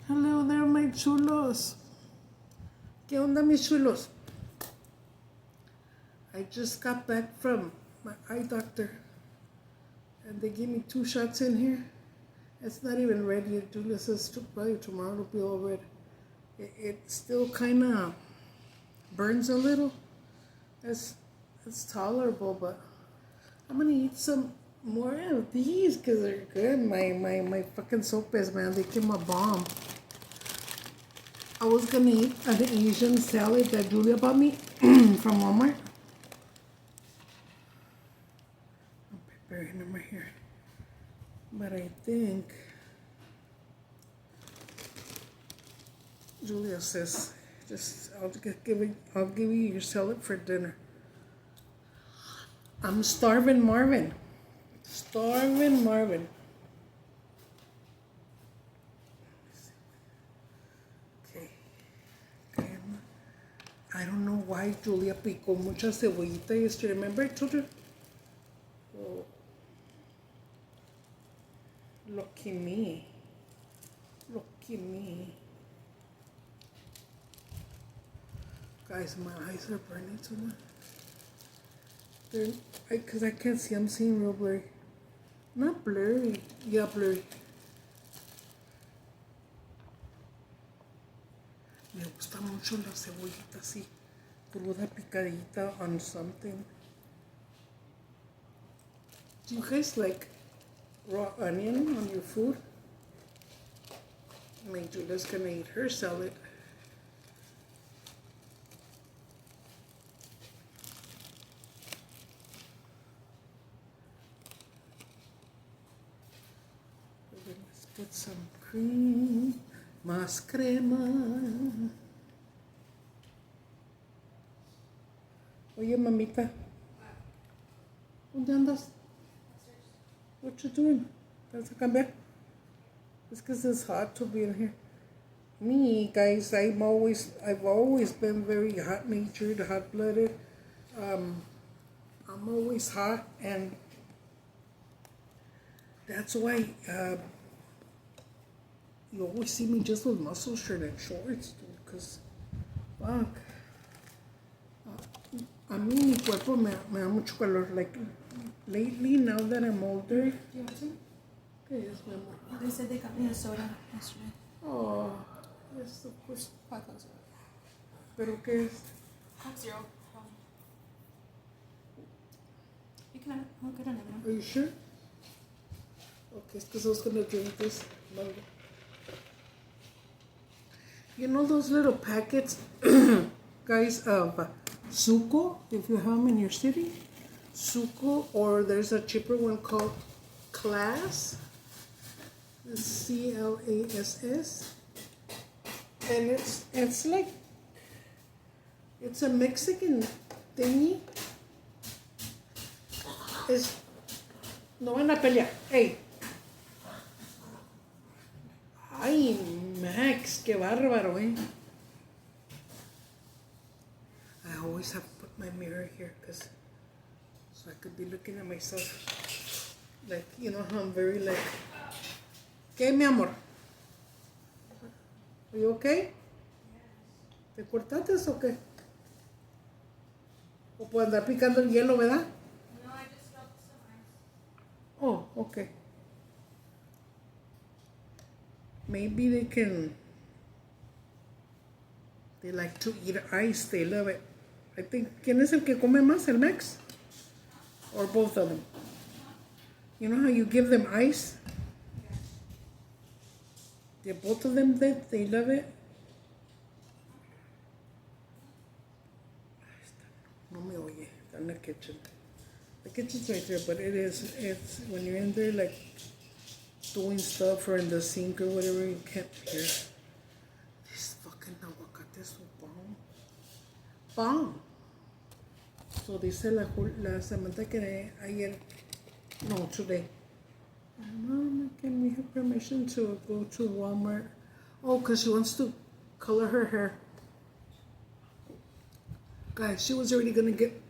Hello there, my chulos. ¿Qué onda, mis chulos? I just got back from my eye doctor and they gave me 2 shots in here. It's not even ready. Julia says probably tomorrow it'll be all red. It still kind of burns a little. It's tolerable, but I'm gonna eat some more of these because they're good. My fucking Sopes, man, they came a bomb. I was gonna eat an Asian salad that Julia bought me from Walmart. I'm preparing them right here. But I think Julia says, I'll give you your salad for dinner. I'm starving Marvin. Starving Marvin. Okay. I don't know why Julia picó mucha cebollita yesterday. Remember I told her? Oh. Lucky me. Lucky me. Guys, my eyes are burning too much. Because I can't see. I'm seeing real blurry. Not blurry. Yeah, blurry. Me gusta mucho la cebollita así. Cruda picadita on something. Do you guys like raw onion on your food? My Julia's gonna eat her salad. Let's get some cream, más crema. Oye, mamita, ¿dónde andas? What you doing? ¿Vas a cambiar? It's because it's hot to be in here. Me, guys, I've always been very hot-natured, hot-blooded. I'm always hot, and that's why you always see me just with muscle shirt and shorts, dude, because, fuck. A mí mi cuerpo me da mucho calor. Like, lately, now that I'm older. Do you want some? ¿Qué es, mi amor? They said they got me a soda yesterday. Oh, yes, of course. Coke Zero. ¿Pero qué es? Coke Zero. You can have it. I'll get another one. Are you sure? Okay, it's because I was going to drink this. You know those little packets, guys, of Suco, if you have them in your city? Suco, or there's a cheaper one called Class. CLASS. And it's like, it's a Mexican thingy. No van a pelear. Hey. Ay, Max, qué bárbaro, eh. I always have to put my mirror here so I could be looking at myself. Like, you know how I'm very like, ¿qué, mi amor? Are you okay? ¿Te cortaste o qué? ¿O por andar picando el hielo, verdad? No, I just felt some ice. Oh, okay. Maybe they like to eat ice, they love it. I think, ¿quién es el que come más, el Max? Or both of them? You know how you give them ice? Yeah, both of them, they love it. No me oye, está in the kitchen. The kitchen's right there, but it's when you're in there, like, doing stuff or in the sink or whatever, you can't hear. This fucking aguacate is so bomb. Bomb. So dice la Samantha que ayer, no, today. Mom, can we have permission to go to Walmart? Oh, because she wants to color her hair. Guys, she was already going to get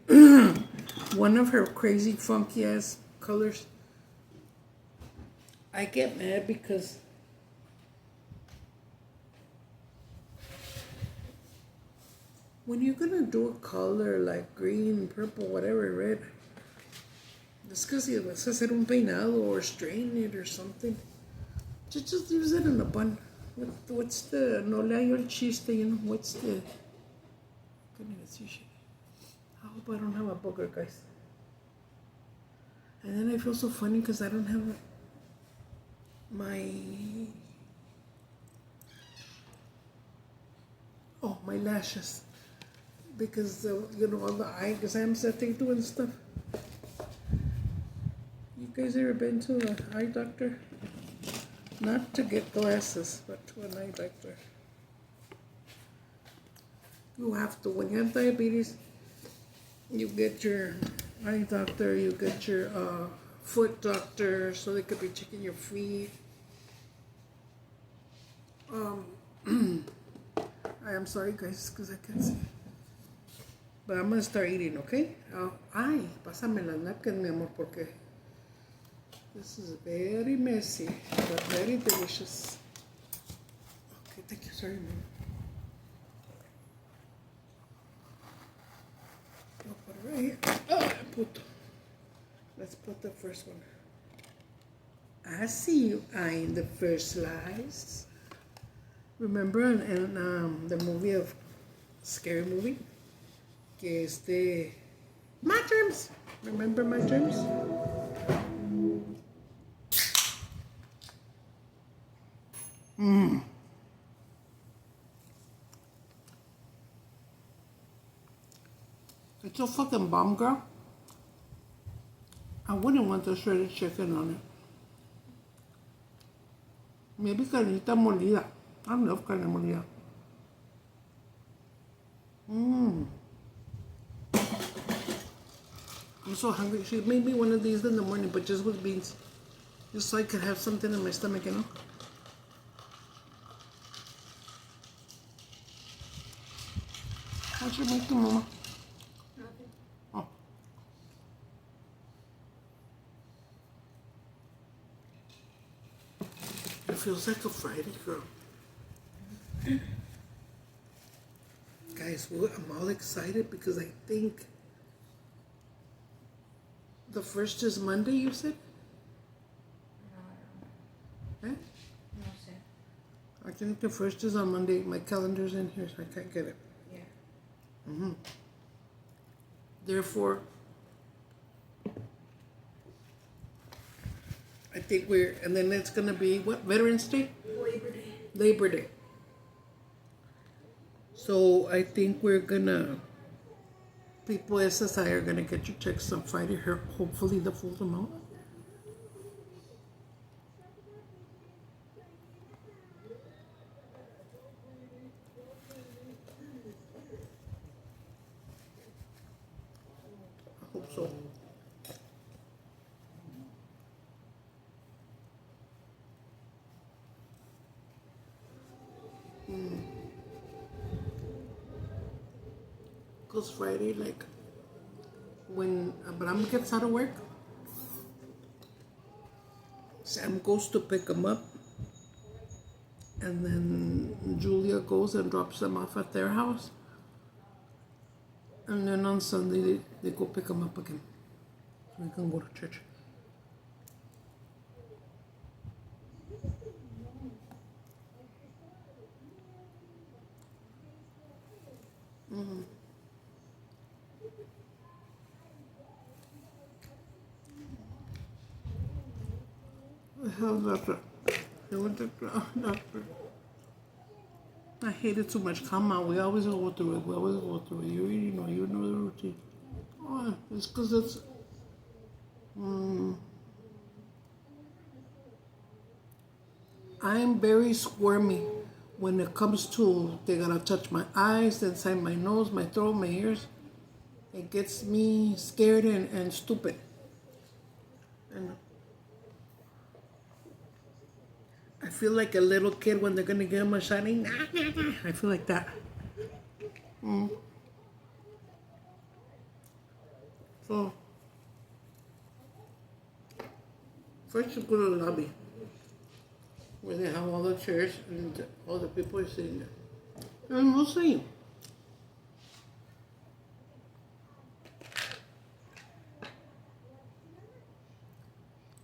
one of her crazy funky ass colors. I get mad because when you're gonna do a color like green, purple, whatever, red, it's because you vas a hacer un peinado or straighten it or something. Just use it in a bun. What's the, no le hallo el chiste, you know, what's the, couldn't even see shit. I hope I don't have a booger, guys. And then I feel so funny because I don't have my lashes. Because, you know, all the eye exams that they do and stuff. You guys ever been to an eye doctor? Not to get glasses, but to an eye doctor. You have to. When you have diabetes, you get your eye doctor, you get your foot doctor, so they could be checking your feet. I am sorry, guys, because I can't see. But I'm going to start eating, okay? Ay, pásame las napkins, mi amor, porque this is very messy, but very delicious. Okay, thank you. Sorry, ma'am. I'll put it right here. Oh, let's put the first one. I see you eyeing the first slice. Remember in the movie of Scary Movie? Que es de My Terms. Remember My Terms? It's a fucking bomb, girl. I wouldn't want the shredded chicken on it. Maybe carnita molida. I love carne molida. I'm so hungry. She made me one of these in the morning, but just with beans. Just so I could have something in my stomach, you know? What you making, Mama? Nothing. Oh. It feels like a Friday, girl. Guys, I'm all excited because I think the first is Monday, you said? No, Eh? no sé. I think the first is on Monday. My calendar's in here, so I can't get it. Yeah. Therefore, I think and then it's gonna be what? Veterans Day? Labor Day. Labor Day. So I think people SSI are gonna get your checks on Friday here, hopefully the full amount. I hope so. Because Friday, like, when Abraham gets out of work, Sam goes to pick him up, and then Julia goes and drops them off at their house. And then on Sunday, they go pick him up again, so we can go to church. The hell, doctor? Doctor. I hate it too much. Come on, we always go through it. You already know. You know the routine. Oh, it's because it's. I'm very squirmy when it comes to they gotta touch my eyes, inside my nose, my throat, my ears. It gets me scared and stupid. And I feel like a little kid when they're gonna give him a shot. I feel like that. So first you go to the lobby where they have all the chairs and all the people are sitting there. And we'll see.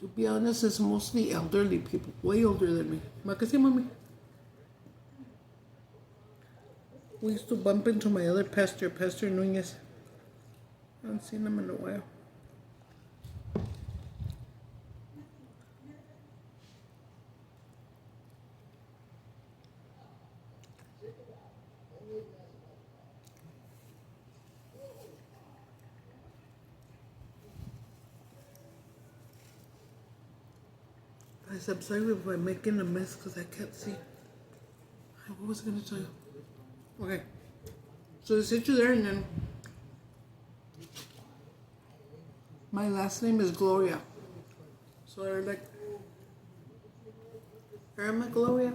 To be honest, it's mostly elderly people, way older than me. Makasi, mami. We used to bump into my other pastor, Pastor Nunez. I haven't seen him in a while. Guys, I'm sorry if I'm making a mess because I can't see. What was I going to tell you? Okay. So they sit you there and then my last name is Gloria. So they're like, Irma Gloria.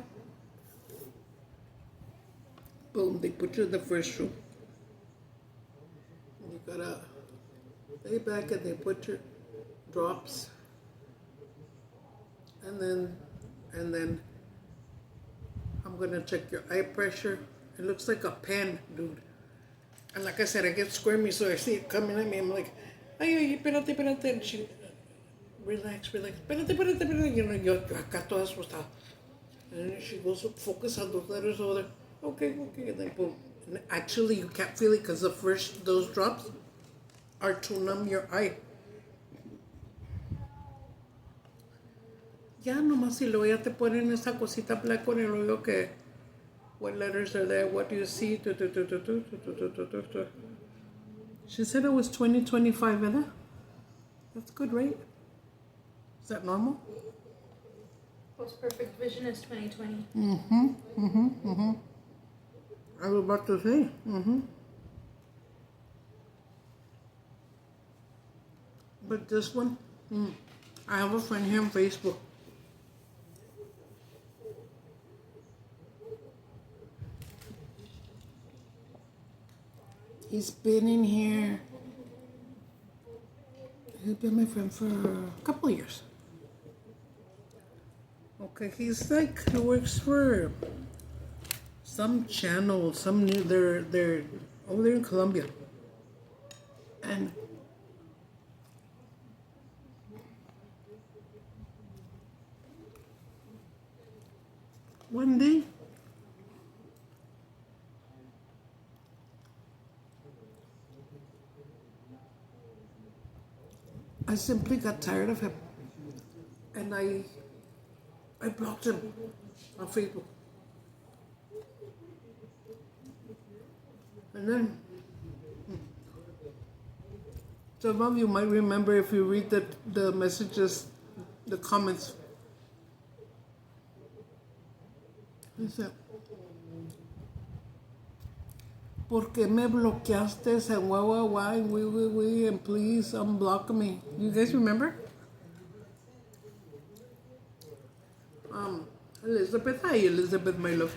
Boom, they put you in the first room. You gotta lay back and they put your drops. And then I'm gonna check your eye pressure. It looks like a pen, dude. And like I said, I get squirmy, so I see it coming at me. I'm like, ay, espérate, espérate. And she, relax, espérate. You know, yo acá toda asustada. And then she goes, focus on those letters over there. Okay. And then boom. And actually, you can't feel it because those drops are to numb your eye. Ya nomás y luego ya te ponen esa cosita black con el oído que what letters are there, what do you see? She said it was 2025, ¿verdad? That's good, right? Is that normal? Post perfect vision is 2020. I was about to say. But this one, I have a friend here on Facebook. He's been in here. He's been my friend for a couple of years. Okay, he works for some channel, they're over there in Colombia. And one day, I simply got tired of him, and I blocked him on Facebook. And then, some of you might remember if you read the messages, the comments. He said, ¿por qué me bloqueaste? And why, and please unblock me. You guys remember? Elizabeth, hi Elizabeth, my love.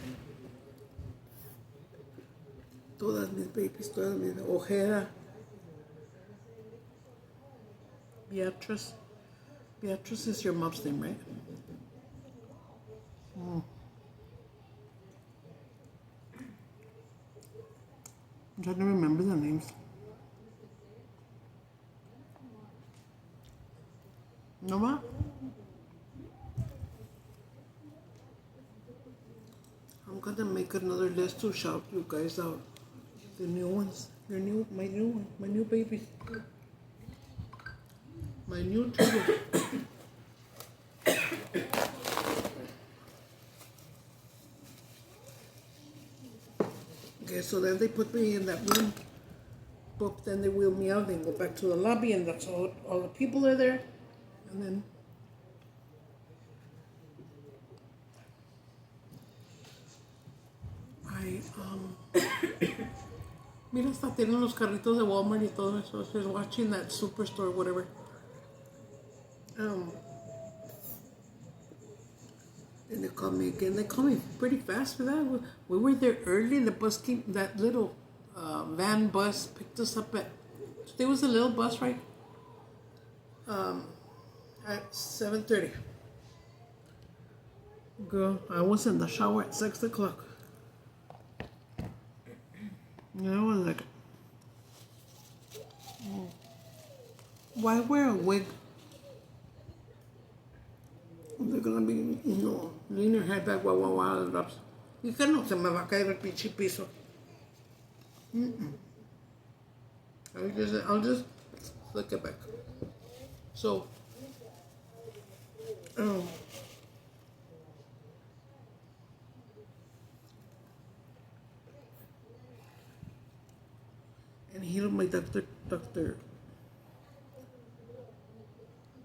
Todas mis babies, todas mis Ojeda. Beatrice. Beatrice is your mom's name, right? I'm trying to remember the names. No ma? I'm gonna make another list to shout you guys out. The new ones. My new babies. My new Chulo. Okay, so then they put me in that room. But then they wheel me out and go back to the lobby, and that's all the people are there. And then mira, hasta tienen los carritos de Walmart y todo eso. She's watching that superstore, whatever. And they called me again. They called me pretty fast for that. We were there early. The bus came, that little van bus picked us up at, there was a little bus, right? At 7:30. Girl, I was in the shower at 6 o'clock. And I was like, why wear a wig? They're gonna be, lean your head back while it drops. Y que no se me va a caer el pinche piso. I'll just flick it back. So, um, and he my Dr.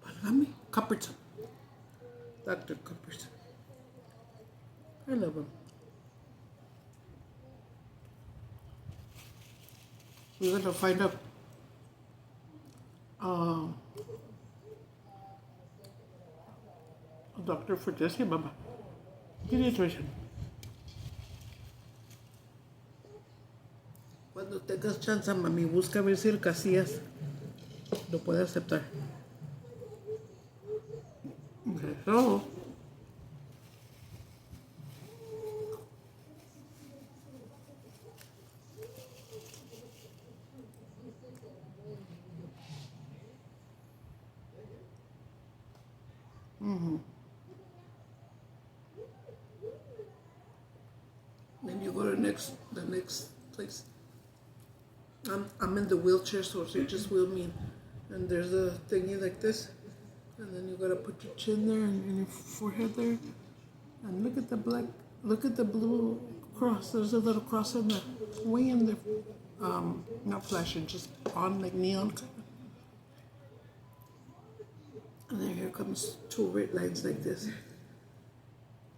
Palami Copperton. Dr. Copperton. I love him. We're gonna find a doctor for Jessie, Baba. Pediatrician. Cuando tengas chance, mami, busca ver si el Casillas lo puede aceptar. Okay, so, then you go to the next place. I'm in the wheelchair, so they just wheel me in. And there's a thingy like this. And then you gotta put your chin there and your forehead there. And look at the blue cross. There's a little cross in there, way in there. Not flashing, just on like neon. And then here comes two red lines like this.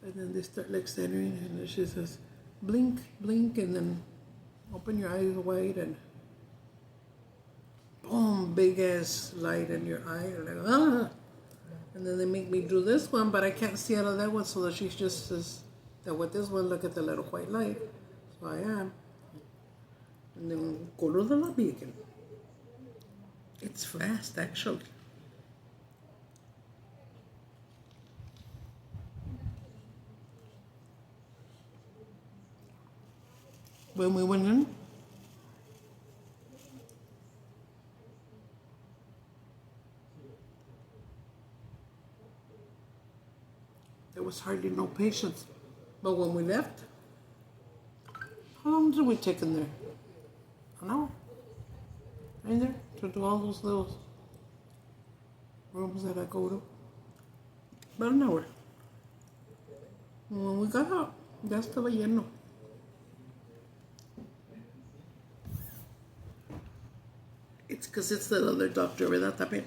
And then they start like centering, and then she says, blink, blink, and then open your eyes wide, and boom, big ass light in your eye. You're like, ah. And then they make me do this one, but I can't see out of that one, so that she just says that with this one, look at the little white light. So I am. And then go to the lobby again. It's fast, actually. When we went in, there was hardly no patients. But when we left, how long did we take in there? An hour? In there to do all those little rooms that I go to. About an hour. And when we got out, ya estaba lleno. It's because it's the other doctor, ¿verdad? También.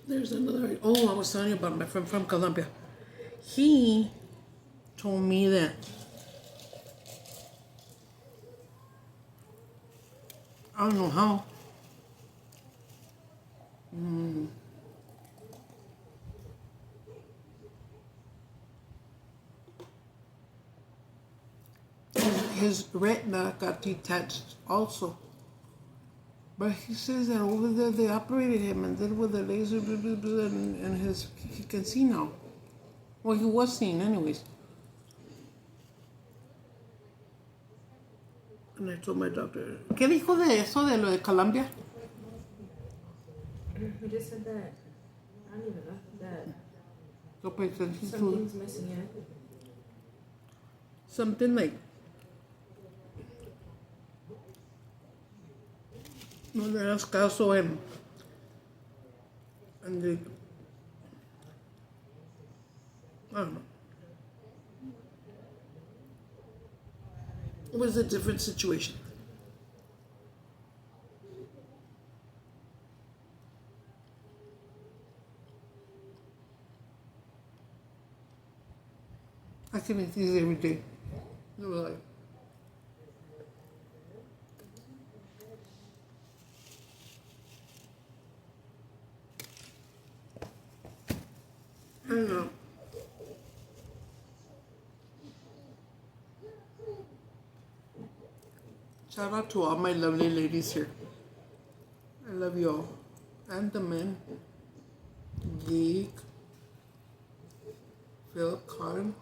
There's another. Oh, I was telling you about my friend from Colombia. He told me that I don't know how. His retina got detached also. But he says that over there they operated him and did with the laser, and he can see now. Well, he was seeing anyways. And I told my doctor, ¿qué dijo de eso, de lo de Colombia? He just said that. I don't even know that So, pues, something's missing. Yeah. something like, no le das caso and the, I don't know. It was a different situation. I can eat these every day. They were like, I don't know. Shout out to all my lovely ladies here. I love you all. And the men. Geek. Philip, Cotton.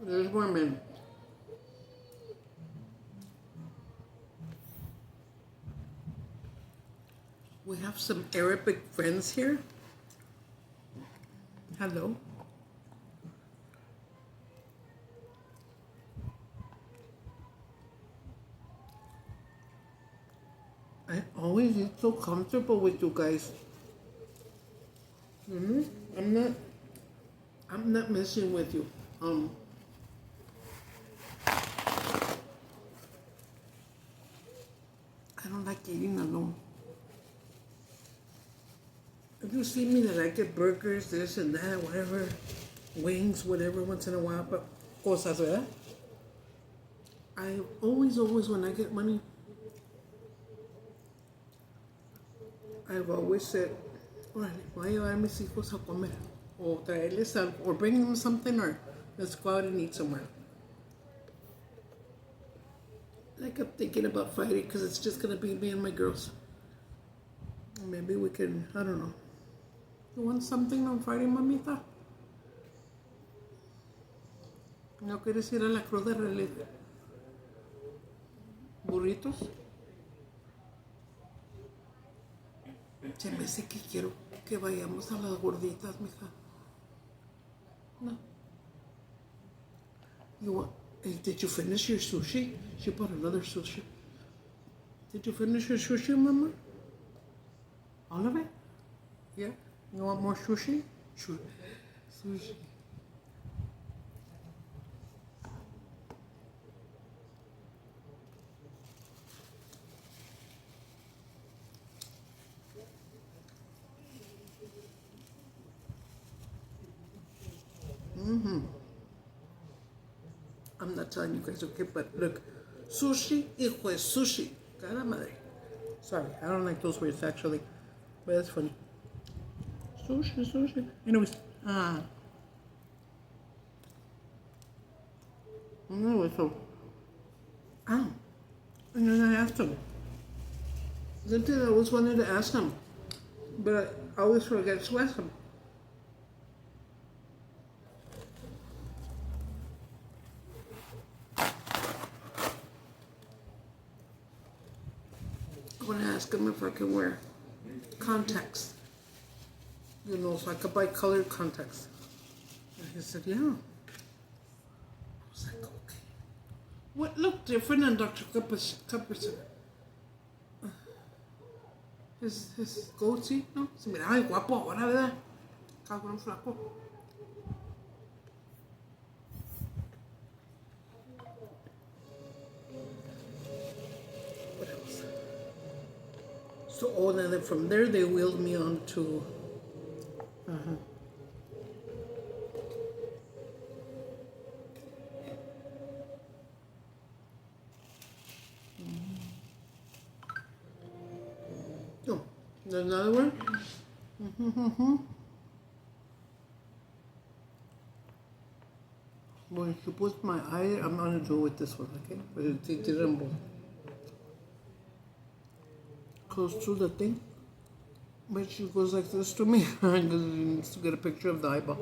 There's more men. We have some Arabic friends here. Hello. I always get so comfortable with you guys. I'm not messing with you. I don't like eating alone. If you see me that I get burgers, this and that, whatever, wings, whatever, once in a while, but cosas, ¿verdad? I always, when I get money, I've always said, órale, voy a llevar a mis hijos a comer, o traerles algo, or bring them something, or let's go out and eat somewhere. Like I'm thinking about Friday, because it's just going to be me and my girls. Maybe we can, I don't know. You want something on Friday, mamita? ¿No quieres ir a la Cruz de Relieve? ¿Burritos? Se me hace que quiero que vayamos a las gorditas, mija. No. You want? Hey, did you finish your sushi? She bought another sushi. Did you finish your sushi, mama? All of it? Yeah? You want more sushi? Sushi. I'm not telling you guys, okay? But look, sushi, hijo de sushi. Cara madre. Sorry, I don't like those words actually, but that's funny. Sushi. Anyways, anyway, so, and then I asked him. Something I always wanted to ask him, but I always forget to ask him. I want to ask him if I can wear contacts. You know, so I could buy colored contacts. And he said, yeah. I was like, okay. What looked different on Dr. Cupperson? His goatee, ¿no? Se miraba muy guapo ahora, ¿verdad? Cabrón flaco. What else? So, then from there they wheeled me on to oh, there's another one. When she puts my eye, I'm gonna do it with this one, okay? But it didn't move. Goes through the thing. But she goes like this to me and to get a picture of the eyeball.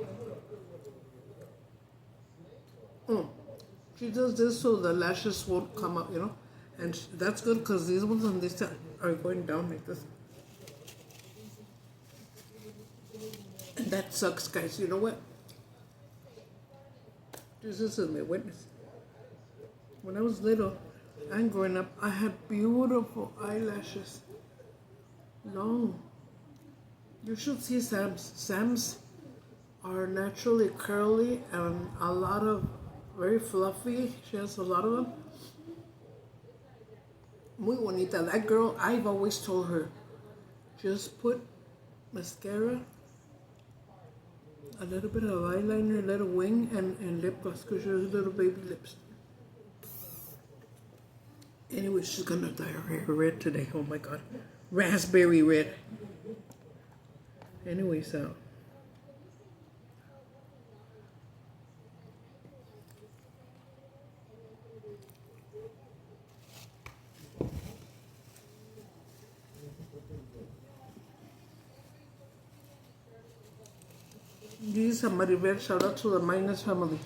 She does this so the lashes won't come up, you know? And that's good because these ones on this side are going down like this. And that sucks, guys. You know what? This is my witness. When I was little and growing up, I had beautiful eyelashes. Long. You should see Sam's. Sam's are naturally curly and a lot of very fluffy. She has a lot of them. Muy bonita. That girl, I've always told her, just put mascara, a little bit of eyeliner, a little wing, and lip gloss because she has little baby lips. Anyway, she's gonna dye her hair red today. Oh my god. Raspberry red. Anyway, so. This is somebody red. Shout out to the Minus family.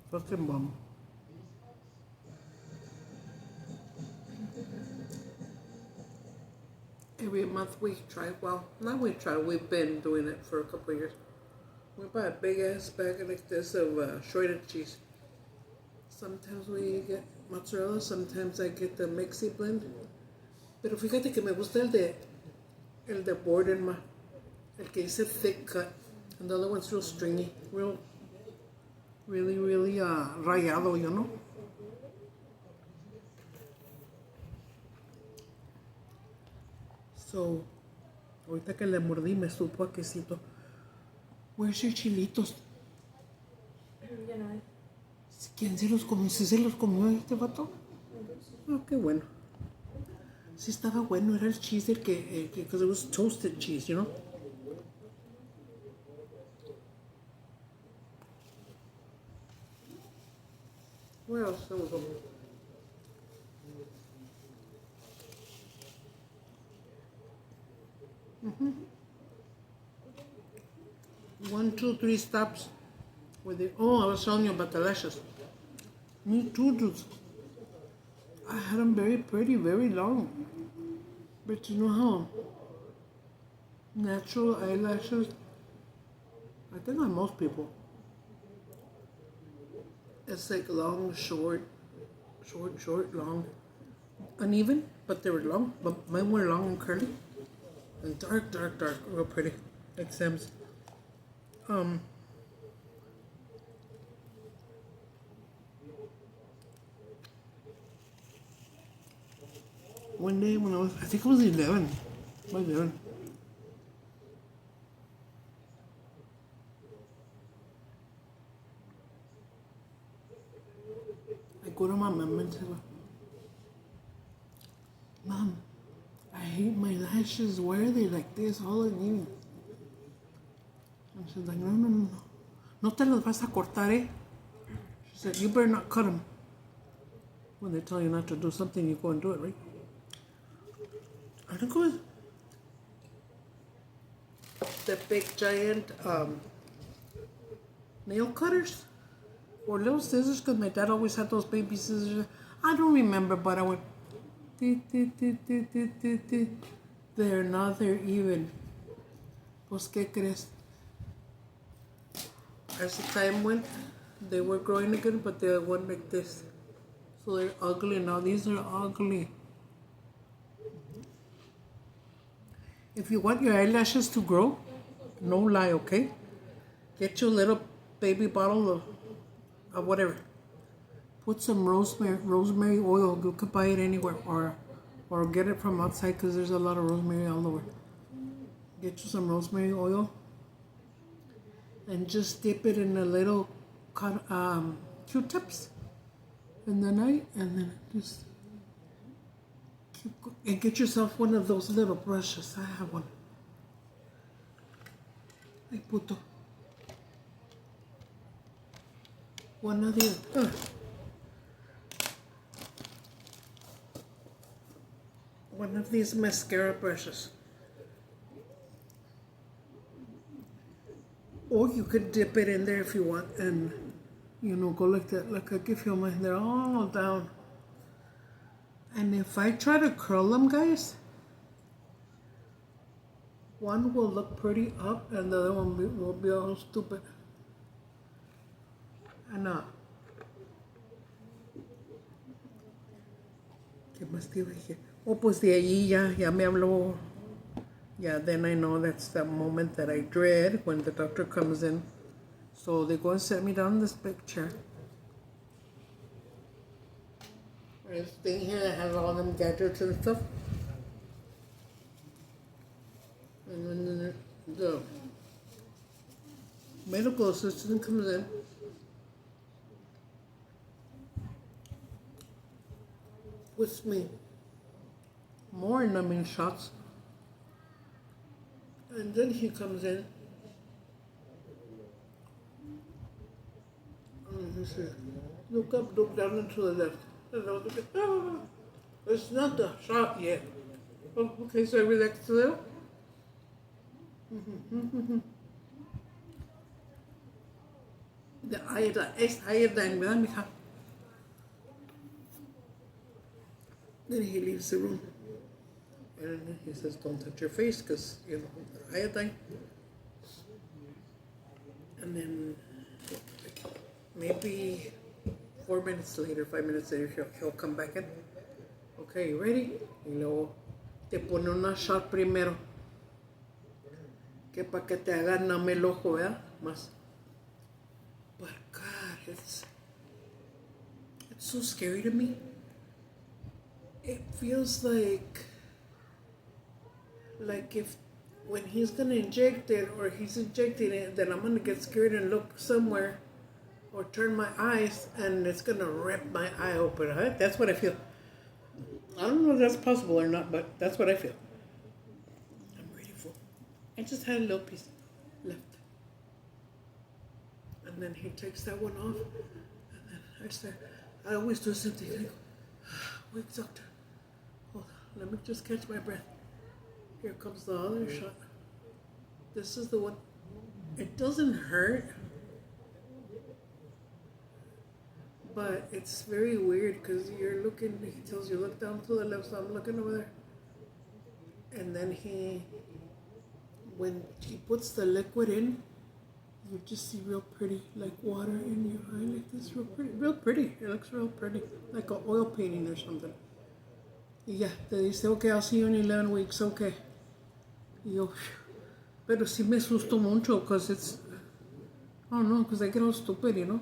Fucking bomb. every month we try, well, not we try, we've been doing it for a couple of years. We buy a big ass bag like this of shredded cheese. Sometimes we get mozzarella, sometimes I get the mixy blend. Pero fíjate que me gusta el de Borden, el que dice thick cut. And the other one's real stringy, really rayado, you know? So, ahorita que le mordí me supo a quesito. Where's your chilitos? Ya no hay. ¿Quién se los comió? ¿Sí se los comió este vato? Oh, qué bueno. Sí estaba bueno, era el cheese el que, because it was toasted cheese, you know? Where else there was a... One, two, three stops with the... Oh, I was telling you about the lashes. Me too, dudes. I had them very pretty, very long. But you know how natural eyelashes, I think on most people, it's like long, short, long, uneven, but they were long. But mine were long and curly, and dark, real pretty, like Sam's. One day when I think I was 11, I go to my mom and tell her, Mom, I hate my lashes. Why are they like this, all uneven? And she's like, no. No te los vas a cortar, eh? She said, you better not cut them. When they tell you not to do something, you go and do it, right? I think it was the big giant nail cutters or little scissors, because my dad always had those baby scissors. I don't remember, but I went, they're not, they're even. Pues, ¿qué crees? As the time went, they were growing again, but they went like this. So they're ugly now. These are ugly. If you want your eyelashes to grow, no lie, okay? Get your little baby bottle of whatever. Put some rosemary oil. You can buy it anywhere, or get it from outside, because there's a lot of rosemary all over. Get you some rosemary oil and just dip it in a little Q-tips in the night, and then just and get yourself one of those little brushes. I have one. Ay, puto. One of these. One of these mascara brushes. Or you could dip it in there if you want, and go like that, like I give you mine. They're all down. And if I try to curl them, guys, one will look pretty up and the other one will be all stupid. And ¿qué más te iba a decir? Oh, pues de allí ya me habló. Yeah, then I know that's the moment that I dread when the doctor comes in. So they go and set me down in this big chair. This thing here that has all them gadgets and stuff. And then the medical assistant comes in. Puts me more numbing shots. And then he comes in. And he says, look up, look down, and to the left. And I was like, oh, it's not the shot yet. Oh, okay, so I relaxed a little. The iodine, es iodine, ¿verdad, mija? Then he leaves the room. And he says, don't touch your face because, you know, iodine. And then maybe 4 minutes later, 5 minutes later, he'll come back in. Okay, you ready? Y luego te pone una shot primero. Que para que te haga name el ojo, ¿verdad? Más. But God, it's so scary to me. It feels like if when he's gonna inject it or he's injecting it, then I'm gonna get scared and look somewhere or turn my eyes and it's gonna rip my eye open. Huh? That's what I feel. I don't know if that's possible or not, but that's what I feel. I'm ready for. I just had a little piece left. And then he takes that one off. And then I always do something. I go, wait, doctor. Hold on, let me just catch my breath. Here comes the other shot. This is the one. It doesn't hurt. But it's very weird because you're looking, he tells you look down to the left, so I'm looking over there. And then when he puts the liquid in, you just see real pretty, like water in your eye like this, real pretty, real pretty. It looks real pretty, like an oil painting or something. Y ya, te dice, okay, I'll see you in 11 weeks, okay. Y yo, pero sí me asusto mucho because it's, I don't know, because I get all stupid, you know.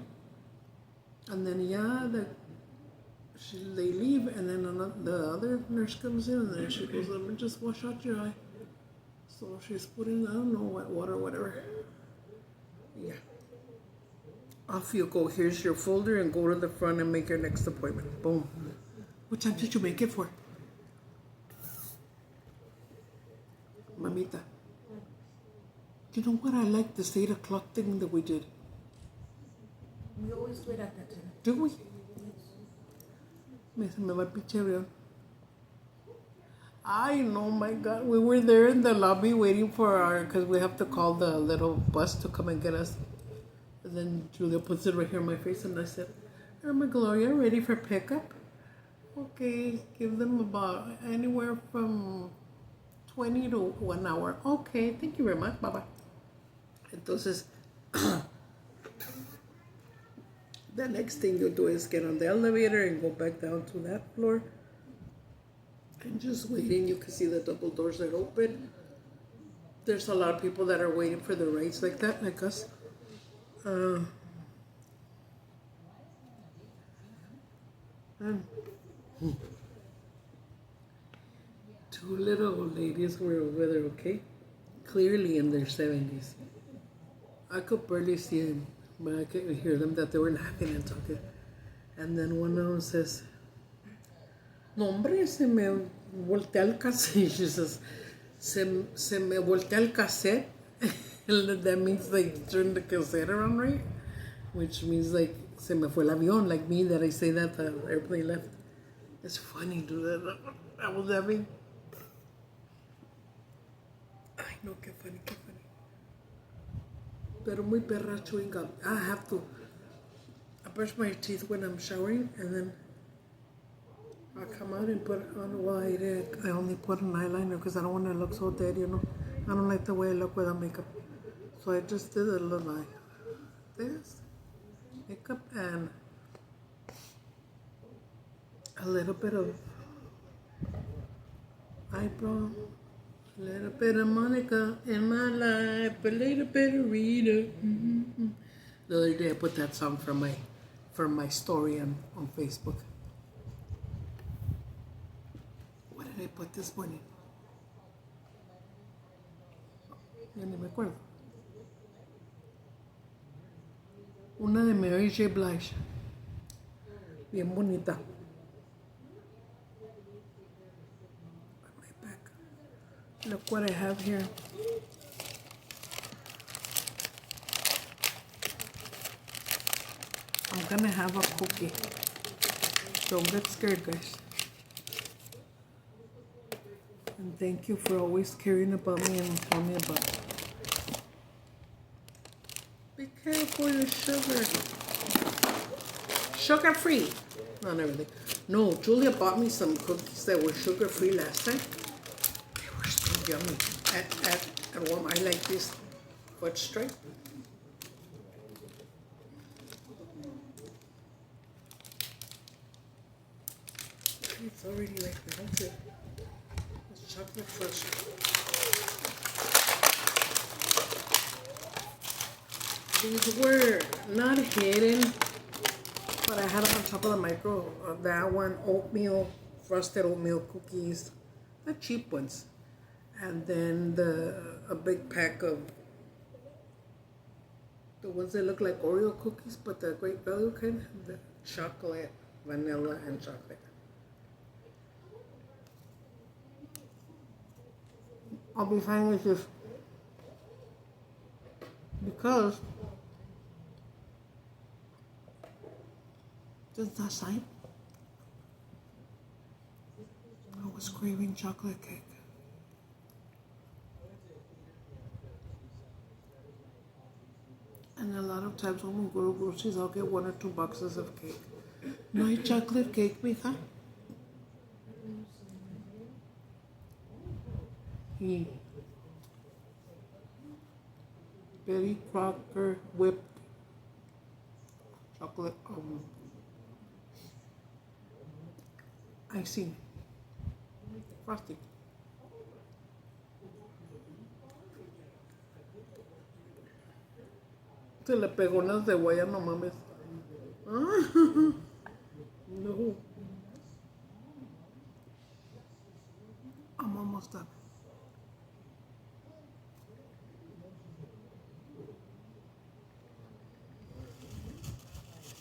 And then they leave, and then the other nurse comes in, and then she goes, let me just wash out your eye. So she's putting, I don't know what water, whatever. Yeah. Off you go. Here's your folder, and go to the front and make your next appointment. Boom. What time did you make it for? Mamita. You know what? I like this 8 o'clock thing that we did. We always do it at that time. Do we? Se me va el pinche avión. I know, my God. We were there in the lobby waiting for because we have to call the little bus to come and get us. And then Julia puts it right here in my face, and I said, Irma Gloria, ready for pickup? Okay, give them about anywhere from 20 to 1 hour. Okay, thank you very much. Bye-bye. Entonces, the next thing you do is get on the elevator and go back down to that floor. And just waiting, you can see the double doors that open. There's a lot of people that are waiting for the rides like that, like us. Two little old ladies were over there, okay? Clearly in their 70s. I could barely see them, but I could hear them that they were laughing and talking. And then one of them says, no, hombre, se me voltea el cassette. She says, se me voltea el cassette. That means like turn the cassette around, right? Which means like se me fue el avión, like me, that I say that the airplane left. It's funny, dude. I was having. Ay, no, qué funny, qué funny. Pero muy perra chewing gum. I have to. I brush my teeth when I'm showering, and then I come out and put on white. I only put an eyeliner because I don't want to look so dead, you know. I don't like the way I look without makeup. So I just did a little like this, makeup, and a little bit of eyebrow, a little bit of Monica in my life, a little bit of Rita. Mm-hmm. The other day I put that song for my story on Facebook. What did I put this morning? Ya ni me acuerdo. Una de Mary J. Blige. Bien bonita. My back. Look what I have here. I'm gonna have a cookie. Don't get scared, guys. And thank you for always caring about me and telling me about it. Be careful your sugar. Sugar free. Not everything. No, Julia bought me some cookies that were sugar free last time. yummy. At Walmart, I like this fudge stripe. It's already like melted. It's chocolate fudge. These were not hidden, but I had them on top of the micro. That one, oatmeal, frosted oatmeal cookies, the cheap ones. And then a big pack of the ones that look like Oreo cookies, but the great value kind, the chocolate, vanilla, and chocolate. I'll be fine with this because since last night I was craving chocolate cake. And a lot of times when we go to groceries, I'll get 1 or 2 boxes of cake. No hay chocolate cake, mija. Betty Crocker whipped chocolate icing frosting. Se le pegó una cebolla, no mames. No. I'm almost done.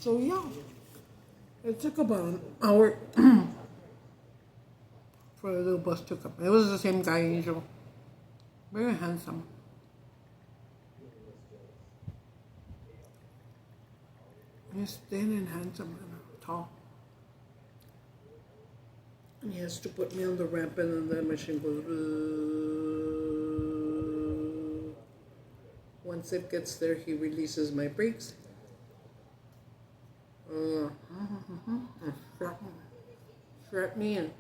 So yeah, it took about an hour for the little bus to come. It was the same guy usual. Very handsome. He's thin and handsome and tall. And he has to put me on the ramp and then the machine goes. Once it gets there, he releases my brakes. Strap me in.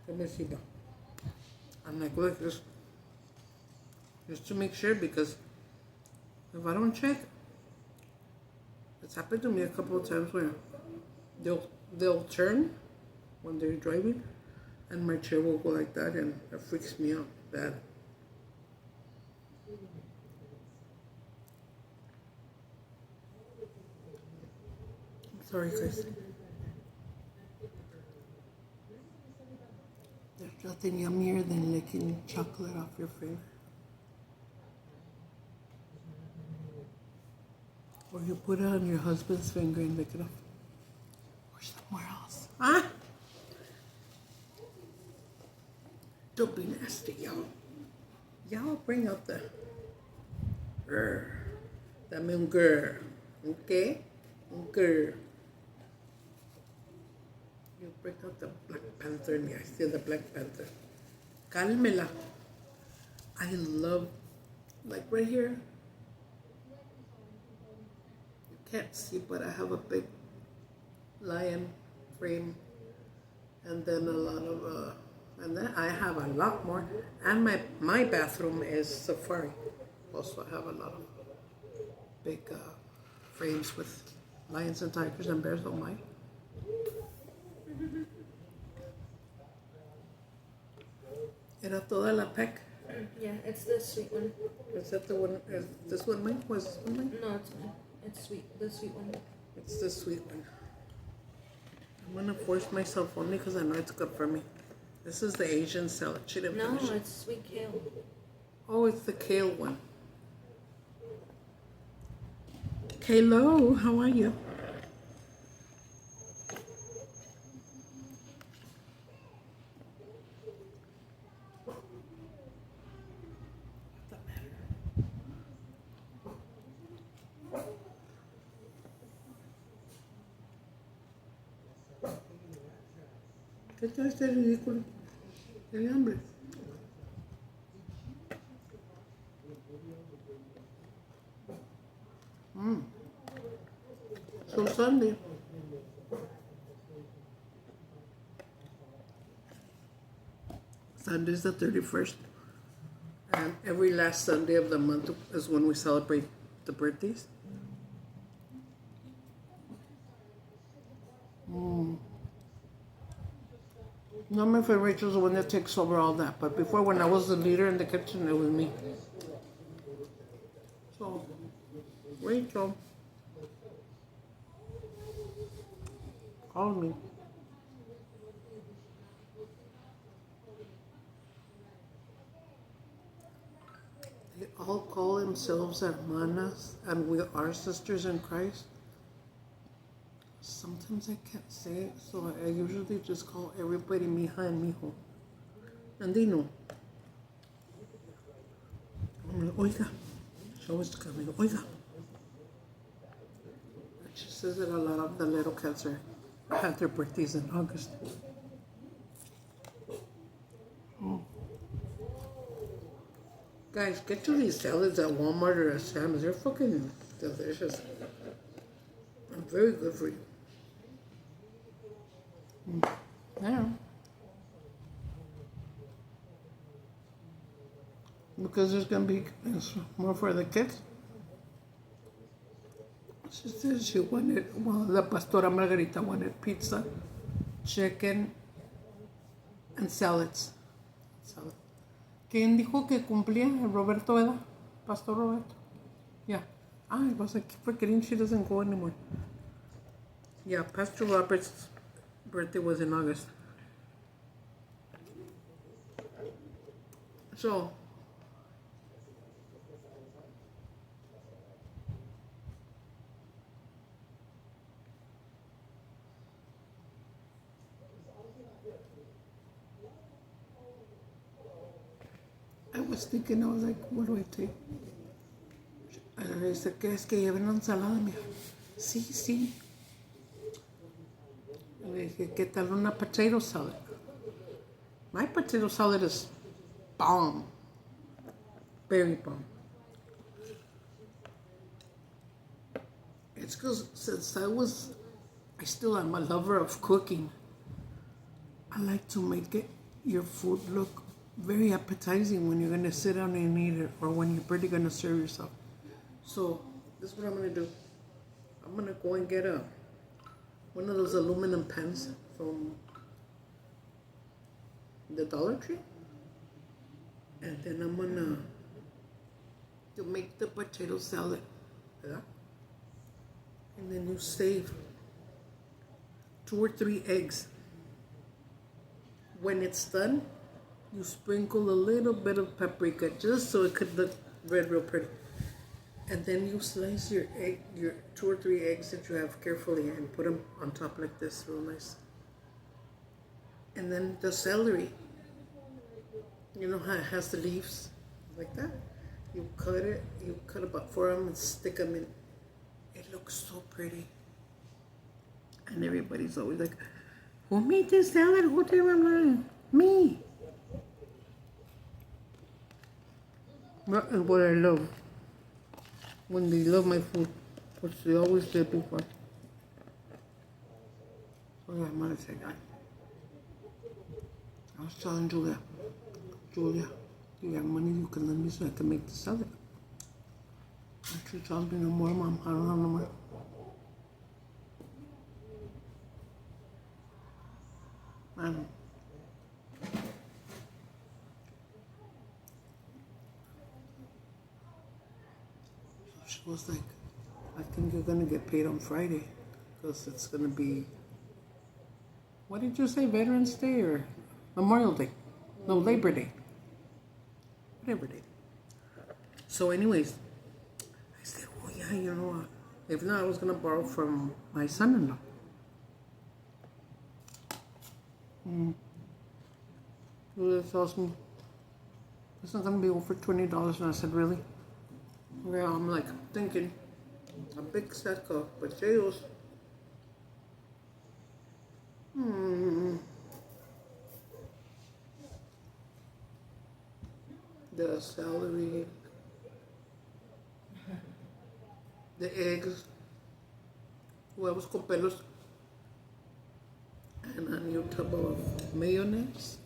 Let me see that. I'm like, look, just to make sure, because if I don't check, it's happened to me a couple of times where they'll turn when they're driving, and my chair will go like that, and it freaks me out bad. Sorry, guys. There's nothing yummier than licking chocolate off your finger. Or you put it on your husband's finger and lick it off. Or somewhere else. Huh? Don't be nasty, y'all. Y'all bring out the dame un girl. Okay? Un girl. You bring out the Black Panther in me. I see the Black Panther. Cálmela. I love, like right here. You can't see, but I have a big lion frame. And then a lot of, and then I have a lot more. And my bathroom is safari. Also, I have a lot of big frames with lions and tigers and bears, don't mind. Era toda la pack. Yeah, it's the sweet one. Is that the one? Is this one mine? Was this one mine? No, it's mine. It's sweet. The sweet one. It's the sweet one. I'm gonna force myself only because I know it's good for me. This is the Asian salad. She didn't No, finish it. it's sweet kale. Oh, it's the kale one. Hello, how are you? ¿Qué tal este ridículo? Tiene hambre. So Sunday. Sunday's the 31st. And every last Sunday of the month is when we celebrate the birthdays. No, my friend Rachel's the one that takes over all that. But before, when I was the leader in the kitchen, it was me. So, Rachel, call me. They all call themselves hermanas, and we are sisters in Christ. Sometimes I can't say it, so I usually just call everybody mija and mijo. And they know. I'm like, oiga. She always coming, oiga. And she says that a lot of the little cats have their birthdays in August. Guys, get you these salads at Walmart or at Sam's. They're fucking delicious. And very good for you. Yeah. Because there's going to be more for the kids. She said she wanted, well, the Pastora Margarita wanted pizza, chicken, and salads. Salad. ¿Quién dijo que cumplía? Roberto, ¿verdad? Pastor Roberto. Yeah. I was like, forgetting she doesn't go anymore. Yeah, Pastor Robert's birthday was in August. So, I was thinking, I was like, what do I take? And I said, ¿quieres que lleve una ensalada, mija? Sí, sí. Le dije, ¿qué tal una potato salad? My potato salad is bomb. Very bomb. It's because since I still am a lover of cooking. I like to make your food look very appetizing when you're going to sit down and eat it, or when you're pretty going to serve yourself. So, this is what I'm going to do. I'm going to go and get one of those aluminum pans from the Dollar Tree. And then I'm going to make the potato salad. Yeah? And then you save 2 or 3 eggs. When it's done, you sprinkle a little bit of paprika just so it could look red real pretty. And then you slice your 2 or 3 eggs that you have carefully and put them on top like this, real nice. And then the celery, you know how it has the leaves like that? You cut about 4 of them and stick them in. It looks so pretty. And everybody's always like, who made this salad? Who did it? Me. That is what I love. When they love my food, which they always did before. So yeah, I'm gonna say that. I was telling Julia, you have money you can lend me so I can make the salad. And she tells me, no more, Mom. I don't have no more. Man. She was like, I think you're going to get paid on Friday because it's going to be, what did you say, Veterans Day or Memorial Day? No, Labor Day. Whatever day. So anyways, I said, oh yeah, you know what? If not, I was going to borrow from my son-in-law. Julia tells me, it's not going to be over $20. And I said, really? Yeah, I'm like thinking a big sack of potatoes. The celery, the eggs, huevos con pelos, and a new tub of mayonnaise.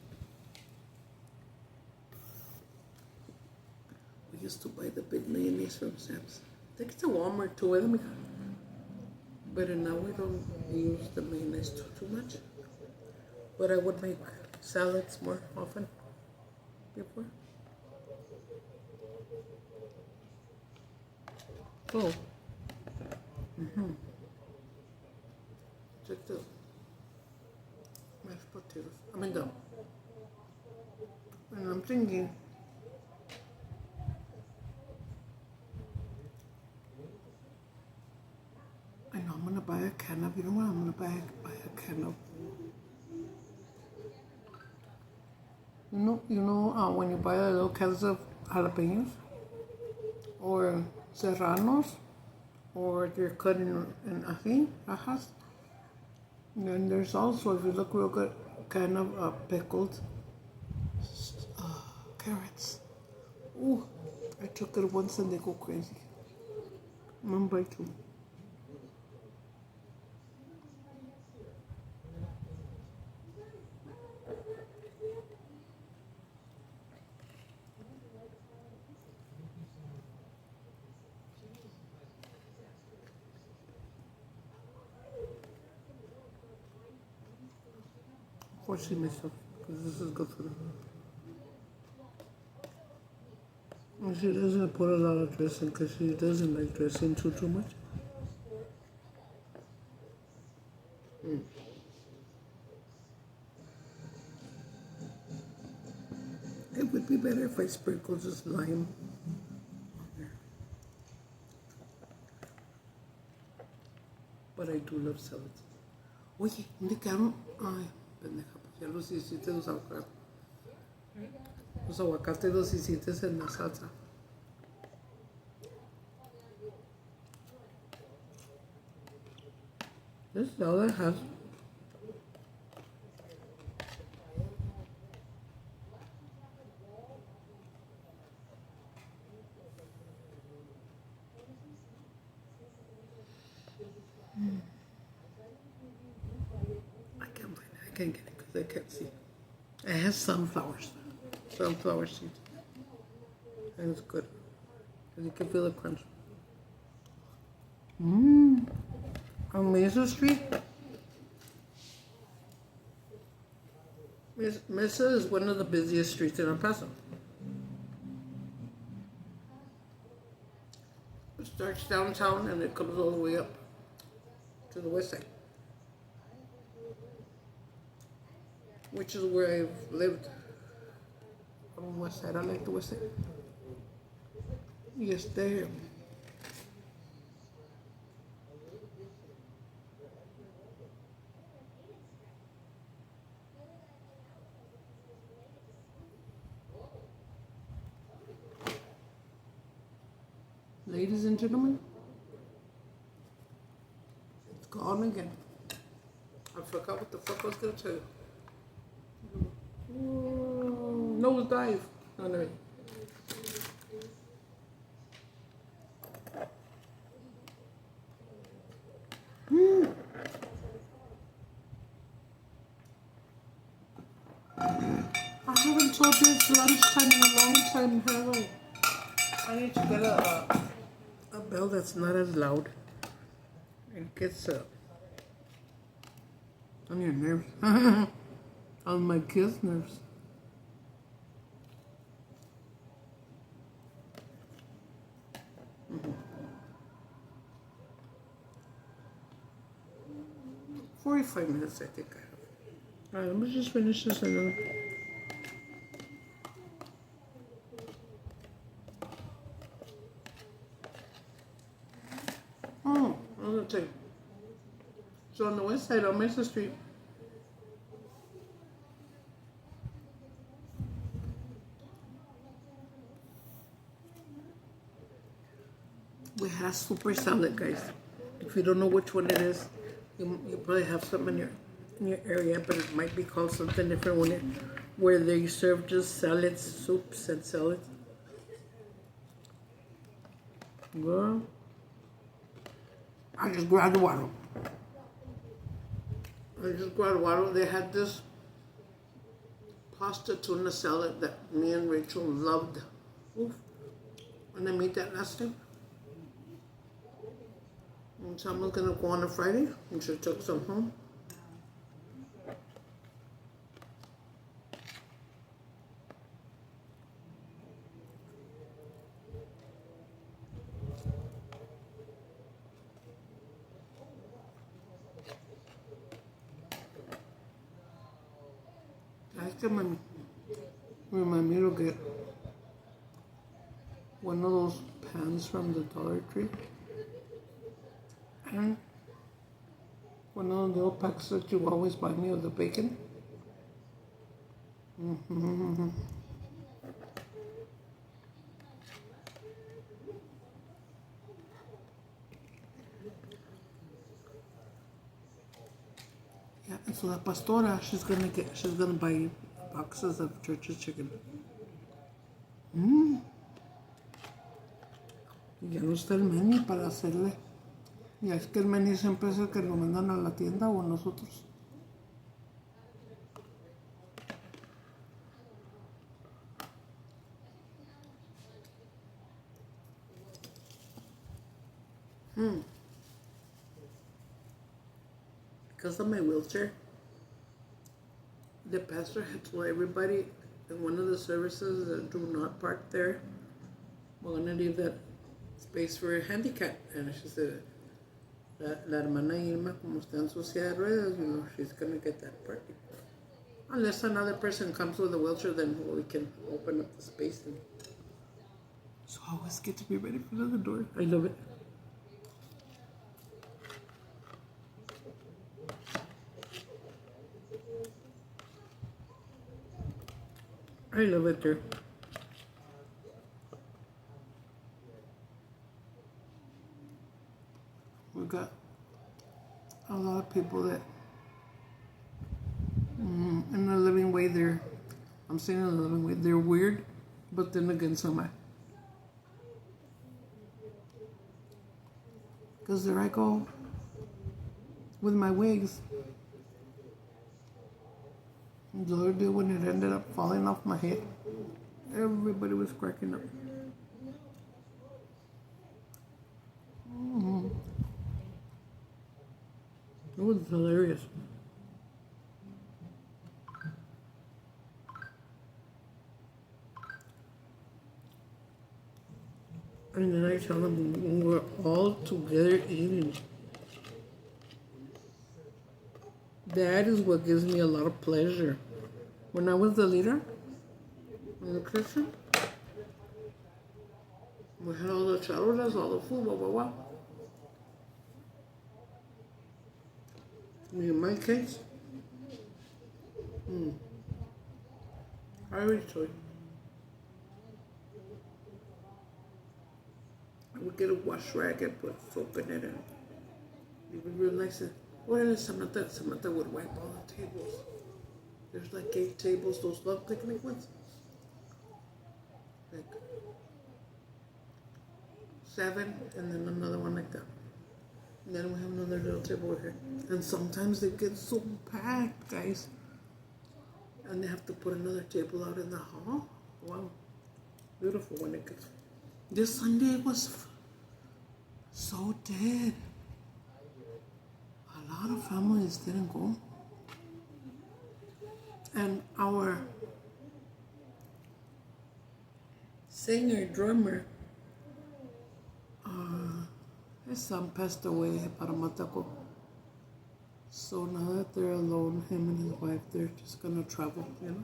used to buy the big mayonnaise from Sam's. I think it's a Walmart too, isn't it? But now we don't use the mayonnaise too much. But I would make salads more often before. Oh. Check the mashed potatoes. And I'm thinking, I know I'm gonna buy a can of, you know what? I'm gonna buy a can of, when you buy the little cans of jalapenos or serranos, or they're cut in rajas. And then there's also, if you look real good, kind of pickled carrots. Ooh, I took it once and they go crazy. I'm gonna buy two. Forcing myself, because this is good for them. And she doesn't put a lot of dressing because she doesn't like dressing too much. It would be better if I sprinkle just lime on there. But I do love salads. Oye, ¿dónde quedaron? Ay, pendeja, pues ya los hiciste los aguacates. Los aguacates los hiciste en la salsa. This is all it has. I can't get it because I can't see. It has sunflower seeds. And it's good. Because you can feel the crunch. On Mesa Street. Mesa is one of the busiest streets in El Paso. It starts downtown and it comes all the way up to the west side, which is where I've lived. On the west side, I like the west side. Yes, there. Ladies and gentlemen, it's gone again. I forgot what the fuck I was gonna tell you. Nose dive. No. I haven't told you it's lunchtime in a long time, have I? I need to get a bell that's not as loud. It gets on your nerves. On my kids' nerves. Mm-hmm. 45 minutes, I think I have. Alright, let me just finish this and then. Another thing. So on the west side, on Mesa Street, we had a super salad, guys. If you don't know which one it is, you probably have some in your area, but it might be called something different where they serve just salads, soups, and salads. Girl, I just grabbed water. They had this pasta tuna salad that me and Rachel loved. Oof. when I made that last time. And someone's gonna go on a Friday, and she took some home. I can remind me to get one of those pans from the Dollar Tree and one of the little packs that you always buy me of the bacon. Mm-hmm. Yeah, and so that pastora, she's gonna buy boxes of church's chicken. Ya no está el menú para hacerle. Ya es que el menú siempre es el que lo mandan a la tienda o a nosotros. Because of my wheelchair, the pastor had told everybody in one of the services that do not park there. We're going to leave that space for a handicap. And she said, la hermana Irma, como está en su silla de ruedas, you know, she's going to get that parking. Unless another person comes with a wheelchair, then we can open up the space. So I always get to be ready for the door. I love it. I love it there. We got a lot of people that in a living way I'm saying in a living way, they're weird, but then again so am I. Because there I go with my wigs. The other day when it ended up falling off my head, everybody was cracking up. It was hilarious. And then I tell them when we're all together eating. That is what gives me a lot of pleasure. When I was the leader in the Christian, we had all the charolas, all the food, blah, blah, blah. In my case, I already told you. I would get a wash rag and put soap in it and it would be real nice. Well, Samantha would wipe all the tables. There's like 8 tables, those love picnic ones. Like 7, and then another one like that. And then we have another little table over here. And sometimes they get so packed, guys. And they have to put another table out in the hall. Wow. Beautiful when it gets. This Sunday was so dead. A lot of families didn't go. And our singer, drummer, his son passed away para Mataco. So now that they're alone, him and his wife, they're just gonna travel, you know.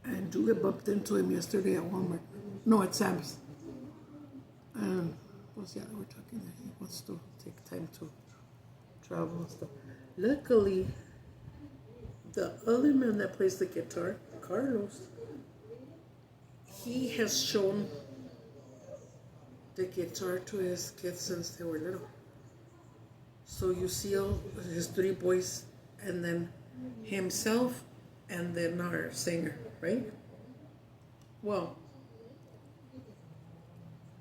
And Julia bumped into him yesterday at Walmart. No, at Sam's. And we're talking that he wants to take time to travel and stuff. Luckily, the other man that plays the guitar, Carlos, he has shown the guitar to his kids since they were little. So you see all his 3 boys, and then himself, and then our singer, right? Well,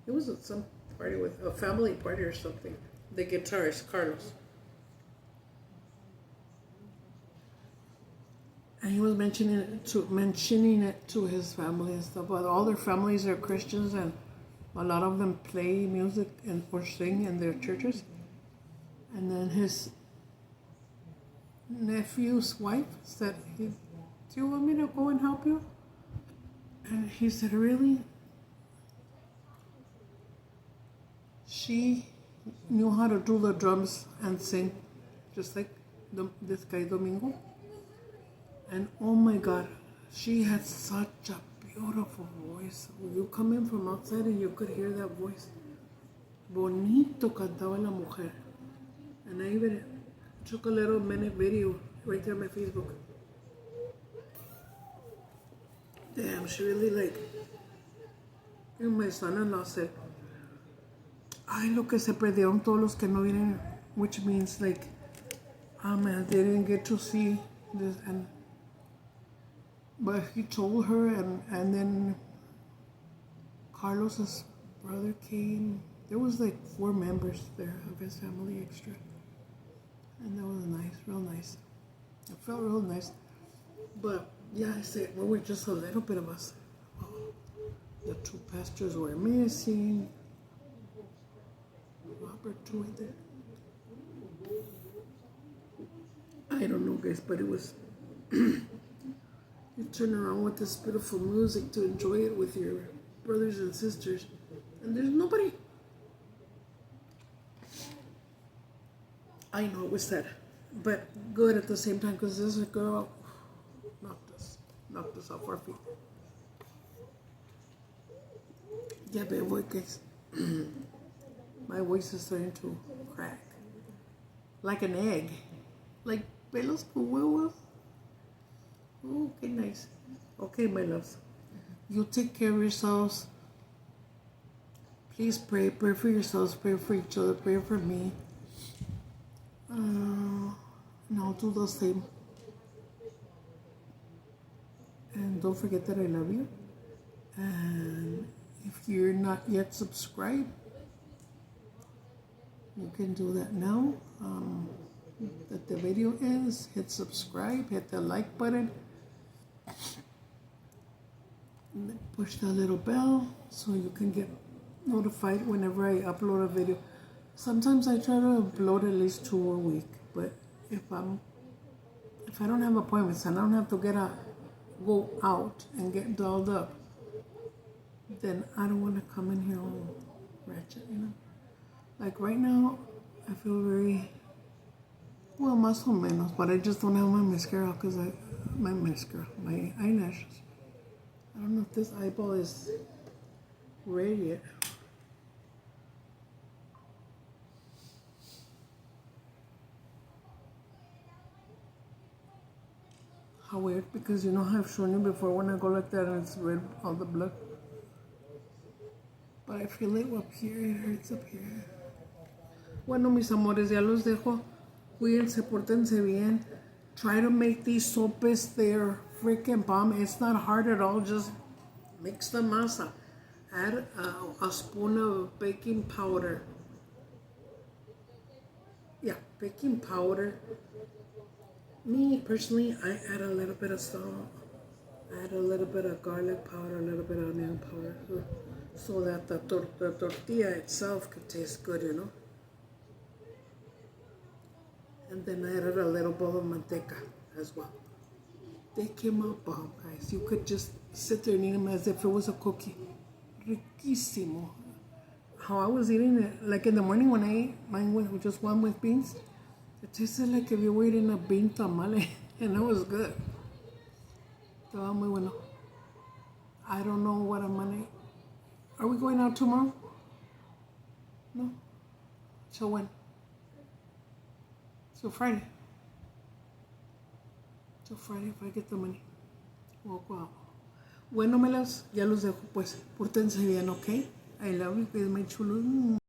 it was at some party with a family party or something. The guitarist, Carlos. And he was mentioning it to his family and stuff. But all their families are Christians, and a lot of them play music and or sing in their churches. And then his nephew's wife said, "Do you want me to go and help you?" And he said, "Really?" She knew how to do the drums and sing, just like this guy Domingo. And oh my God, she had such a beautiful voice. You come in from outside and you could hear that voice. Bonito cantaba la mujer. And I even took a little minute video right there on my Facebook. Damn, she really like. And my son-in-law said, "Ay, lo que se perdieron todos los que no vienen," which means like, man, they didn't get to see this. And but he told her, and then Carlos's brother came. There was like 4 members there of his family extra. And that was nice, real nice. It felt real nice. But yeah, I said, well, we're just a little bit of us. The 2 pastors were missing. Robert too, I think. I don't know, guys, but it was. You turn around with this beautiful music to enjoy it with your brothers and sisters, and there's nobody. I know it was sad, but good at the same time, because this girl knocked us off our feet. Yeah, but boy, guys, my voice is starting to crack like an egg, like pelos con huevos. Okay, nice. Okay, my loves. You take care of yourselves. Please pray for yourselves, pray for each other, pray for me. And I'll do the same. And don't forget that I love you. And if you're not yet subscribed, you can do that now. That the video ends, hit subscribe, hit the like button. Push that little bell so you can get notified whenever I upload a video. Sometimes I try to upload at least 2 a week, but if I don't have appointments and I don't have to go out and get dolled up, then I don't want to come in here all ratchet, you know. Like right now, I feel very well, más o menos, but I just don't have my mascara because my eyelashes. I don't know if this eyeball is ready yet. How weird, because you know how I've shown you before when I go like that and it's red, all the blood. But I feel it up here, it hurts up here. Bueno, mis amores, ya los dejo. Cuídense, pórtense bien. Try to make these sopes, they're freaking bomb. It's not hard at all, just mix the masa. Add a spoon of baking powder. Yeah, baking powder. Me, personally, I add a little bit of salt. Add a little bit of garlic powder, a little bit of onion powder. So that the tortilla itself could taste good, you know. And then I added a little bowl of manteca as well. They came out bomb, guys. You could just sit there and eat them as if it was a cookie. Riquísimo. How I was eating it, like in the morning when I ate mine with just one with beans, it tasted like if you were eating a bean tamale, and it was good. Estaba muy bueno. I don't know what I'm gonna eat. Are we going out tomorrow? No? So when? So Friday. So Friday if I get the money. We'll go out. Bueno, melas, ya los dejo pues. Pórtense bien, ¿ok? I love you, guys, my chulos.